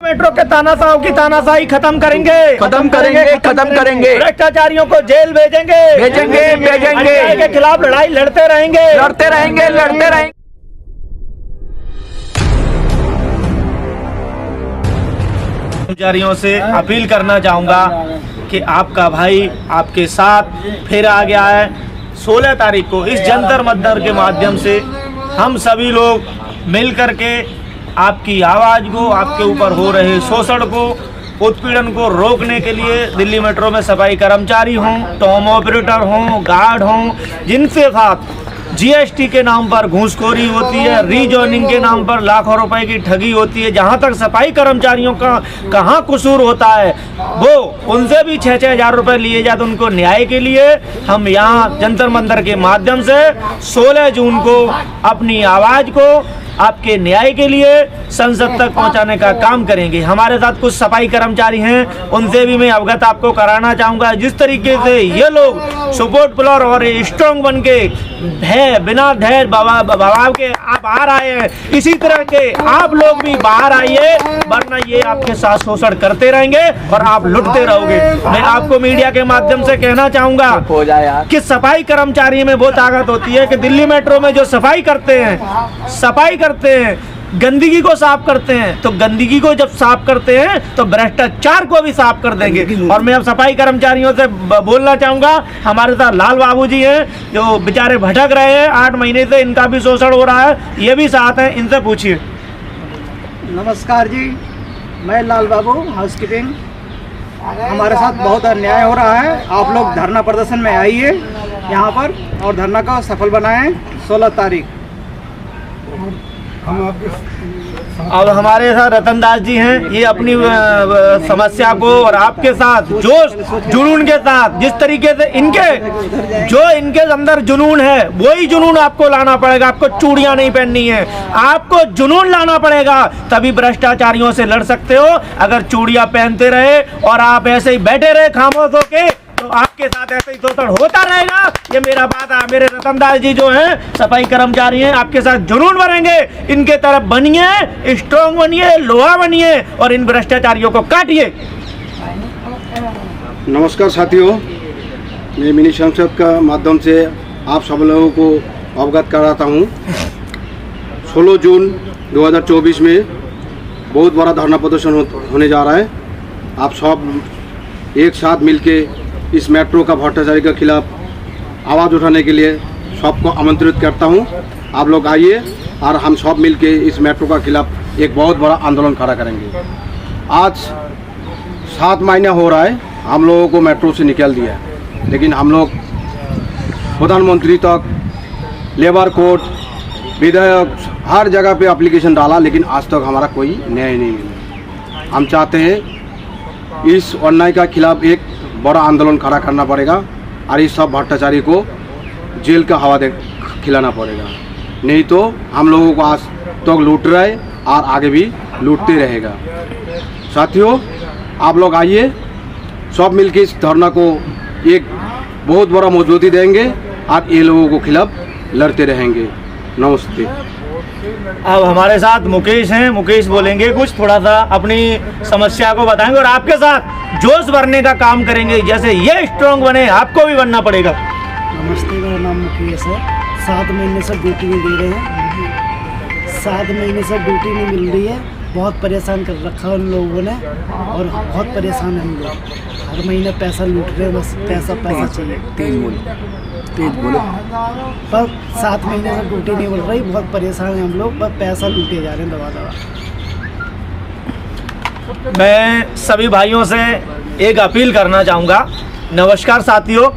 Metro के तानाशाहों की तानाशाही खत्म करेंगे, खत्म करेंगे, खत्म करेंगे। भ्रष्टाचारियों को जेल भेजेंगे, भेजेंगे, भेजेंगे। अन्याय के खिलाफ लड़ाई लड़ते रहेंगे, लड़ते रहेंगे, लड़ते रहेंगे। कर्मचारियों से अपील करना चाहूँगा कि आपका भाई आपके साथ फिर आ गया है। 16 तारीख को इस जंतर मंतर के माध्यम से हम सभी लोग मिल करके आपकी आवाज़ को, आपके ऊपर हो रहे शोषण को, उत्पीड़न को रोकने के लिए दिल्ली मेट्रो में सफाई कर्मचारी हों, टॉम ऑपरेटर हों, गार्ड हों, जिनके साथ जीएसटी के नाम पर घूसखोरी होती है, रीजॉइनिंग के नाम पर लाखों रुपए की ठगी होती है, जहां तक सफाई कर्मचारियों का कहां कसूर होता है, वो उनसे भी 6-6 हज़ार रुपए लिए जाते, उनको न्याय के लिए हम यहां जंतर मंतर के माध्यम से 16 जून को अपनी आवाज़ को आपके न्याय के लिए संसद तक पहुंचाने का काम करेंगे। हमारे साथ कुछ सफाई कर्मचारी हैं, उनसे भी मैं अवगत आपको कराना चाहूँगा। जिस तरीके से ये लोग सपोर्ट प्लर और स्ट्रॉन्ग बन के बिना धैर्य भाव के आप बाहर आए हैं, इसी तरह के आप लोग भी बाहर आइए, वरना ये आपके साथ शोषण करते रहेंगे और आप लुटते रहोगे। मैं आपको मीडिया के माध्यम से कहना चाहूँगा कि सफाई कर्मचारी में वो ताकत होती है कि दिल्ली मेट्रो में जो सफाई करते हैं, गंदगी को साफ करते हैं, तो गंदगी को जब साफ करते हैं तो भ्रष्टाचार को भी साफ कर देंगे। और मैं अब सफाई कर्मचारियों से बोलना चाहूँगा, हमारे साथ लाल बाबू जी हैं जो बेचारे भटक रहे हैं, 8 महीने से इनका भी शोषण हो रहा है, ये भी साथ हैं, इनसे पूछिए। नमस्कार जी, मैं लाल बाबू, हाउसकीपिंग। हमारे साथ बहुत अन्याय हो रहा है। आप लोग धरना प्रदर्शन में आइए यहाँ पर और धरना को सफल बनाएं। 16 तारीख। अब हमारे साथ रतन दास जी हैं, ये अपनी समस्या को और आपके साथ जोश जुनून के साथ, जिस तरीके से इनके अंदर जुनून है, वही जुनून आपको लाना पड़ेगा। आपको चूड़ियां नहीं पहननी है, आपको जुनून लाना पड़ेगा, तभी भ्रष्टाचारियों से लड़ सकते हो। अगर चूड़ियां पहनते रहे और आप ऐसे ही बैठे रहे खामोश होके, तो आपके साथ ऐसे ही शोषण होता रहेगा। ये मेरा बात है। मेरे रतन दास जी जो हैं, सफाई कर्मचारी हैं, आपके साथ जुनून भरेंगे। इनके तरफ बनिए, स्ट्रॉन्ग बनिए, लोहा बनिए और इन भ्रष्टाचारियों को काटिए। नमस्कार साथियों, मैं मिनी संसद का माध्यम से आप सब लोगों को अवगत कराता हूँ। 16 जून 2024 में बहुत बड़ा धरना प्रदर्शन होने जा रहा है। आप सब एक साथ मिलके इस मेट्रो का भ्रष्टाचारी के खिलाफ आवाज़ उठाने के लिए सबको आमंत्रित करता हूं। आप लोग आइए और हम सब मिलके इस मेट्रो का खिलाफ एक बहुत बड़ा आंदोलन खड़ा करेंगे। आज 7 महीना हो रहा है हम लोगों को मेट्रो से निकाल दिया है, लेकिन हम लोग प्रधानमंत्री तक, लेबर कोर्ट, विधायक, हर जगह पे एप्लीकेशन डाला, लेकिन आज तक हमारा कोई न्याय नहीं मिला। हम चाहते हैं इस अन्याय का खिलाफ एक बड़ा आंदोलन खड़ा करना पड़ेगा और इस सब भ्रष्टाचारी को जेल का हवा खिलाना पड़ेगा, नहीं तो हम लोगों को आज तक लूट रहा है और आगे भी लूटते रहेगा। साथियों, आप लोग आइए, सब मिलकर इस धरना को एक बहुत बड़ा मजबूती देंगे और ये लोगों को खिलाफ लड़ते रहेंगे। नमस्ते। अब हमारे साथ मुकेश हैं, मुकेश बोलेंगे कुछ, थोड़ा सा अपनी समस्या को बताएंगे और आपके साथ जोश भरने का काम करेंगे। जैसे ये स्ट्रॉन्ग बने, आपको भी बनना पड़ेगा। नमस्ते, मेरा नाम मुकेश है। 7 महीने से ड्यूटी नहीं दे रहे हैं, 7 महीने से ड्यूटी नहीं मिल रही है। बहुत परेशान कर रखा है उन लोगों ने और बहुत परेशान हैं हम लोग। हर महीने पैसा लूट रहे हैं, बस पैसा चाहिए। तेज बोलो। पर 7 महीने से ड्यूटी नहीं मिल रही, बहुत परेशान हैं हम लोग, बस पैसा लूटे जा रहे हैं दवा। मैं सभी भाइयों से एक अपील करना चाहूँगा। नमस्कार साथियों,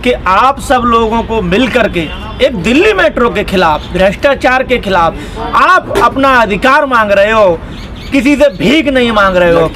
कि आप सब लोगों को मिल करके एक दिल्ली मेट्रो के खिलाफ, भ्रष्टाचार के खिलाफ आप अपना अधिकार मांग रहे हो, किसी से भीख नहीं मांग रहे हो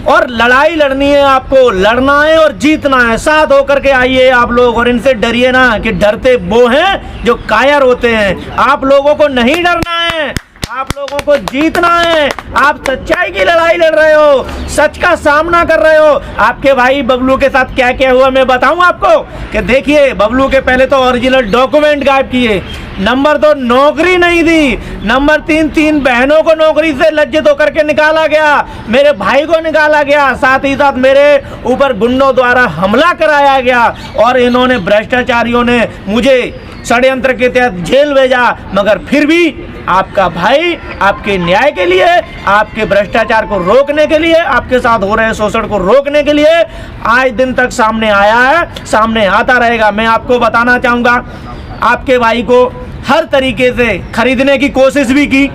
और लड़ाई लड़नी है, आपको लड़ना है और जीतना है। साथ होकर के आइए आप लोग और इनसे डरिए ना, कि डरते वो हैं जो कायर होते हैं। आप लोगों को नहीं डरना है, आप लोगों को जीतना है। आप सच्चाई की लड़ाई लड़ रहे हो, सच का सामना कर रहे हो। आपके भाई बबलू के साथ क्या क्या हुआ मैं बताऊं आपको कि देखिए, बबलू के पहले तो ओरिजिनल डॉक्यूमेंट गायब किए, नंबर 2 नौकरी नहीं दी, नंबर 3 बहनों को नौकरी से लज्जित होकर के निकाला गया, मेरे भाई को निकाला गया, साथ ही साथ मेरे ऊपर गुंडों द्वारा हमला कराया गया और इन्होंने भ्रष्टाचारियों ने मुझे षड्यंत्र के तहत जेल भेजा। मगर फिर भी आपका भाई आपके न्याय के लिए, आपके भ्रष्टाचार को रोकने के लिए, आपके साथ हो रहे शोषण को रोकने के लिए आज दिन तक सामने आया है, सामने आता रहेगा। मैं आपको बताना चाहूँगा, आपके भाई को हर तरीके से खरीदने की कोशिश भी की,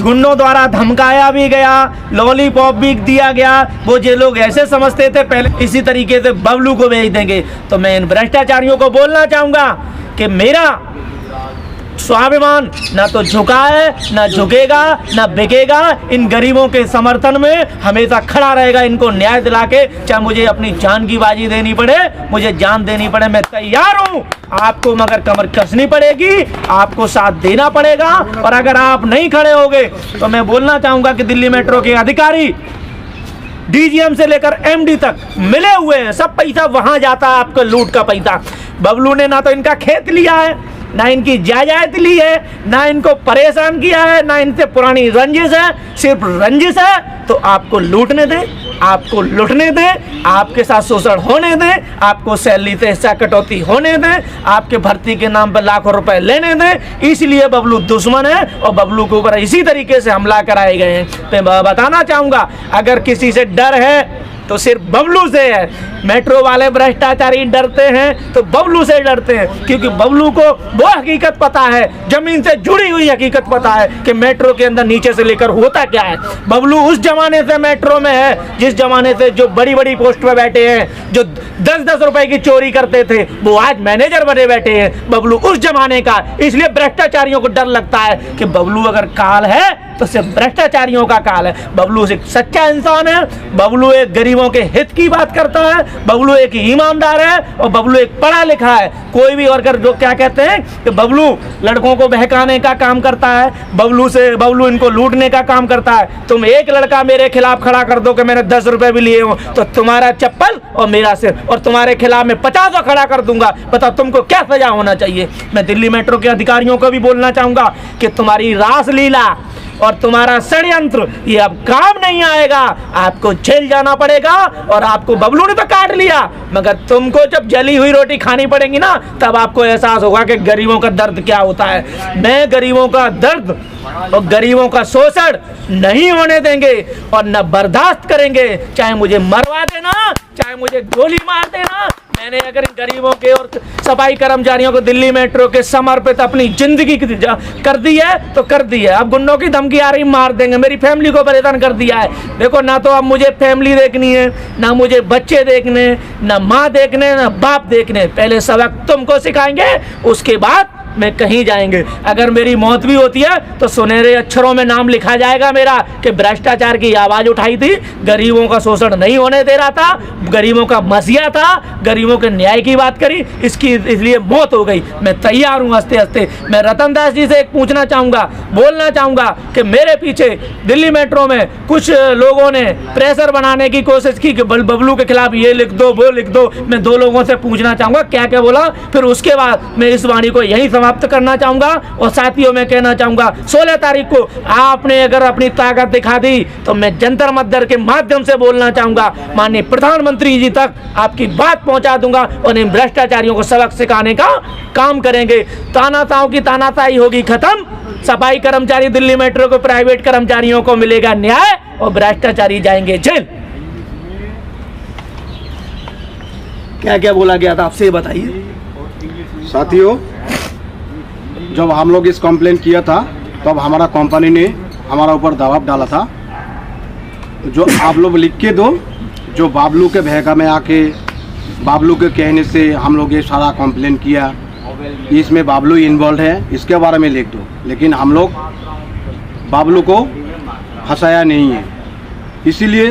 गुंडों द्वारा धमकाया भी गया, लॉलीपॉप भी दिया गया। वो जो लोग ऐसे समझते थे पहले इसी तरीके से बबलू को भेज देंगे। तो मैं इन भ्रष्टाचारियों को बोलना चाहूँगा कि मेरा स्वाभिमान ना तो झुका है, ना झुकेगा, ना बिकेगा। इन गरीबों के समर्थन में हमेशा खड़ा रहेगा। इनको न्याय दिला के चाहे मुझे अपनी जान की बाजी देनी पड़े, मुझे जान देनी पड़े, मैं तैयार हूँ। आपको मगर कमर कसनी पड़ेगी, आपको साथ देना पड़ेगा। और अगर आप नहीं खड़े होगे तो मैं बोलना चाहूँगा कि दिल्ली मेट्रो के अधिकारी डीजीएम से लेकर एमडी तक मिले हुए हैं, सब पैसा वहां जाता है, आपका लूट का पैसा। बबलू ने ना तो इनका खेत लिया है, ना इनकी जायदाद ली है, ना इनको परेशान किया है, ना इनसे पुरानी रंजिश है, सिर्फ रंजिश है। तो आपको लूटने दें, आपको लूटने दें, आपके साथ शोषण होने दें, आपको सैलरी से हिस्सा कटौती होने दें, आपके भर्ती के नाम पर लाखों रुपए लेने दें। इसलिए बबलू दुश्मन है और बबलू के ऊपर इसी तरीके से हमला कराए गए हैं। मैं बताना चाहूँगा, अगर किसी से डर है तो सिर्फ बबलू से है। मेट्रो वाले भ्रष्टाचारी डरते हैं तो बबलू से डरते हैं, क्योंकि बबलू को वो हकीकत पता है, जमीन से जुड़ी हुई हकीकत पता है कि मेट्रो के अंदर नीचे से लेकर होता क्या है। बबलू उस जमाने से मेट्रो में है जिस जमाने से जो बड़ी बड़ी पोस्ट पे बैठे हैं, जो 10-10 रुपए की चोरी करते थे, वो आज मैनेजर बने बैठे हैं। बबलू उस जमाने का, इसलिए भ्रष्टाचारियों को डर लगता है कि बबलू अगर काल है तो सिर्फ भ्रष्टाचारियों का काल है। बबलू एक सच्चा इंसान है, बबलू एक गरीबों के हित की बात करता है, बबलू एक ईमानदार है और बबलू एक पढ़ा लिखा है। कोई भी वर्कर जो क्या कहते हैं कि बबलू लड़कों को बहकाने का काम करता है, बबलू इनको लूटने का काम करता है। तुम एक लड़का मेरे खिलाफ खड़ा कर दो कि मैंने 10 रुपए भी लिए हो, तो तुम्हारा चप्पल और मेरा सिर, और तुम्हारे खिलाफ मैं 50 खड़ा कर दूंगा। बताओ तुमको क्या सजा होना चाहिए। मैं दिल्ली मेट्रो के अधिकारियों को भी बोलना चाहूंगा कि तुम्हारी रासलीला और तुम्हारा षड्यंत्र ये अब काम नहीं आएगा, आपको जेल जाना पड़ेगा। और आपको बबलू ने तो काट लिया, मगर तुमको जब जली हुई रोटी खानी पड़ेगी ना, तब आपको एहसास होगा कि गरीबों का दर्द क्या होता है। मैं गरीबों का दर्द और गरीबों का शोषण नहीं होने देंगे और न बर्दाश्त करेंगे, चाहे मुझे मरवा देना, चाहे मुझे गोली मार देना। मैंने अगर इन गरीबों के और सफाई कर्मचारियों को दिल्ली मेट्रो के समर्पित अपनी जिंदगी कर दी है तो कर दी है। अब गुंडों की धमकी आ रही, मार देंगे, मेरी फैमिली को परेशान कर दिया है। देखो, ना तो अब मुझे फैमिली देखनी है, ना मुझे बच्चे देखने, ना माँ देखने, ना बाप देखने। पहले सबक तुमको सिखाएंगे, उसके बाद मैं कहीं जाएंगे। अगर मेरी मौत भी होती है तो सुनहरे अक्षरों में नाम लिखा जाएगा मेरा कि भ्रष्टाचार की आवाज उठाई थी, गरीबों का शोषण नहीं होने दे रहा था, गरीबों का मसीहा था, गरीबों के न्याय की बात करी, इसलिए मौत हो गई। मैं तैयार हूँ हंसते हंसते। मैं रतन दास जी से एक पूछना चाहूँगा, बोलना चाहूँगा कि मेरे पीछे दिल्ली मेट्रो में कुछ लोगों ने प्रेशर बनाने की कोशिश की कि बबलू के खिलाफ ये लिख दो, वो लिख दो। मैं 2 लोगों से पूछना चाहूँगा क्या क्या बोला, फिर उसके बाद मैं इस वाणी को यहीं समाप्त करना चाहूंगा। और साथियों, मैं कहना चाहूंगा 16 तारीख को आपने अगर अपनी ताकत दिखा दी तो मैं जंतर मंतर के माध्यम से बोलना चाहूंगा, माननीय प्रधानमंत्री जी तक आपकी बात पहुंचा दूंगा और इन भ्रष्टाचारियों को सबक सिखाने का काम करेंगे। तानाशाहों की तानाशाही होगी खत्म, सफाई कर्मचारी दिल्ली मेट्रो को, प्राइवेट कर्मचारियों को मिलेगा न्याय और भ्रष्टाचारी जाएंगे जेल। क्या क्या बोला गया था आपसे बताइए। साथियों, जब हम लोग इस कंप्लेन किया था तब हमारा कंपनी ने हमारा ऊपर दबाव डाला था, जो आप लोग लिख के दो, जो बाबलू के बहका में आके बाबलू के कहने से हम लोग ये सारा कंप्लेन किया, इसमें बाबलू इन्वॉल्व है, इसके बारे में लिख दो। लेकिन हम लोग बाबलू को फंसाया नहीं है, इसीलिए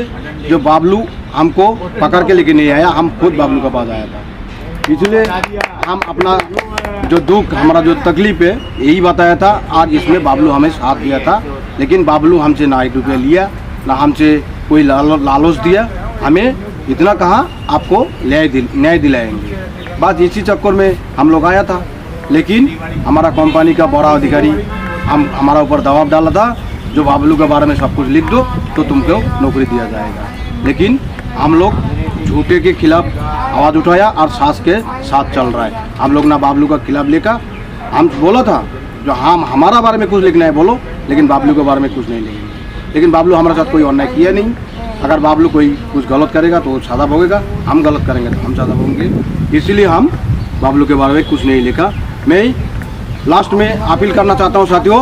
जो बाबलू हमको पकड़ के लेके नहीं आया, हम खुद बाबलू के पास आया था। इसलिए हम अपना जो दुख हमारा जो तकलीफ है यही बताया था। आज इसमें बाबलू हमें साथ दिया था, लेकिन बाबलू हमसे ना 1 रुपया लिया, ना हमसे कोई लालच दिया। हमें इतना कहा आपको न्याय दिलाएंगे, बस इसी चक्कर में हम लोग आया था। लेकिन हमारा कंपनी का बड़ा अधिकारी हमारा ऊपर दबाव डाला था, जो बाबलू के बारे में सब कुछ लिख दो तो तुमको नौकरी दिया जाएगा। लेकिन हम लोग झूठे के खिलाफ आवाज़ उठाया और सास के साथ चल रहा है। हम लोग ना बाबलू का खिलाफ लेकर हम बोला था जो हम हमारा बारे में कुछ लिखना है बोलो, लेकिन बाबलू के बारे में कुछ नहीं लिखेंगे। लेकिन बाबलू हमारे साथ कोई अन्याय किया नहीं। अगर बाबलू कोई कुछ गलत करेगा तो सज़ा भोगेगा, हम गलत करेंगे तो हम सज़ा भोगेंगे। इसीलिए हम बाबलू के बारे में कुछ नहीं लिखा। मैं लास्ट में अपील करना चाहता हूँ साथियों,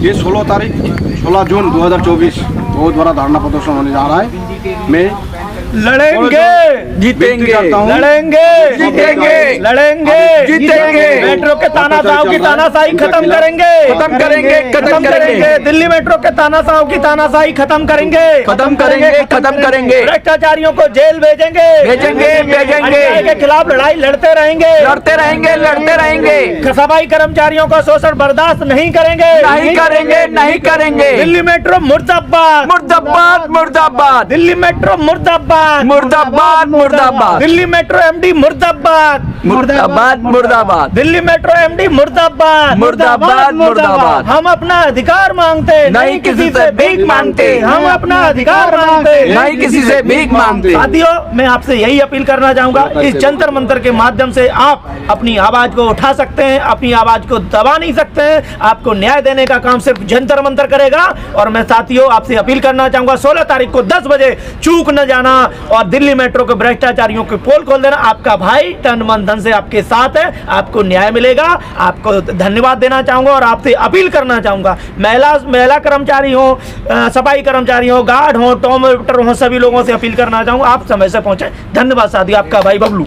ये 16 जून 2024 बहुत बड़ा धरना प्रदर्शन होने जा रहा है। मैं लड़ेंगे, जीतेंगे, लड़ेंगे, जीतेंगे, लड़ेंगे, जीतेंगे। मेट्रो के तानाशाह की तानाशाही खत्म करेंगे, खत्म करेंगे, खत्म करेंगे। दिल्ली मेट्रो के तानाशाह की तानाशाही खत्म करेंगे, खत्म करेंगे, खत्म करेंगे। भ्रष्टाचारियों को जेल भेजेंगे, भेजेंगे, भेजेंगे। अन्याय के खिलाफ लड़ाई लड़ते रहेंगे, लड़ते रहेंगे, लड़ते रहेंगे। सफाई कर्मचारियों का शोषण बर्दाश्त नहीं करेंगे, नहीं करेंगे, नहीं करेंगे। दिल्ली मेट्रो मुर्दाबाद, मुर्दाबाद, मुर्दाबाद, दिल्ली मेट्रो मुर्दाबाद, मुर्दाबाद, मुर्दाबाद, दिल्ली मेट्रो एमडी मुर्दाबाद, मुर्दाबाद, मुर्दाबाद, दिल्ली मेट्रो एमडी मुर्दाबाद, मुर्दाबाद, मुर्दाबाद। हम अपना अधिकार मांगते, नहीं किसी से भीख मांगते। हम अपना अधिकार मांगते, नहीं किसी से भीख मांगते। साथियों, मैं आपसे यही अपील करना चाहूंगा, इस जंतर मंतर के माध्यम से आप अपनी आवाज को उठा सकते हैं, अपनी आवाज को दबा नहीं सकते हैं। आपको न्याय देने का काम सिर्फ जंतर मंतर करेगा। और मैं साथियों आपसे अपील करना चाहूंगा, 16 तारीख को 10 बजे चूक न जाना और दिल्ली मेट्रो के भ्रष्टाचारियों के पोल खोल देना। आपका भाई तन मन धन से आपके साथ है, आपको न्याय मिलेगा। आपको धन्यवाद देना चाहूंगा और आपसे अपील करना चाहूंगा, महिला कर्मचारी हो, सफाई कर्मचारी हो, गार्ड हो, टॉम वेटर हो, सभी लोगों से अपील करना चाहूंगा आप समय से पहुंचे। धन्यवाद साथी, आपका भाई बबलू।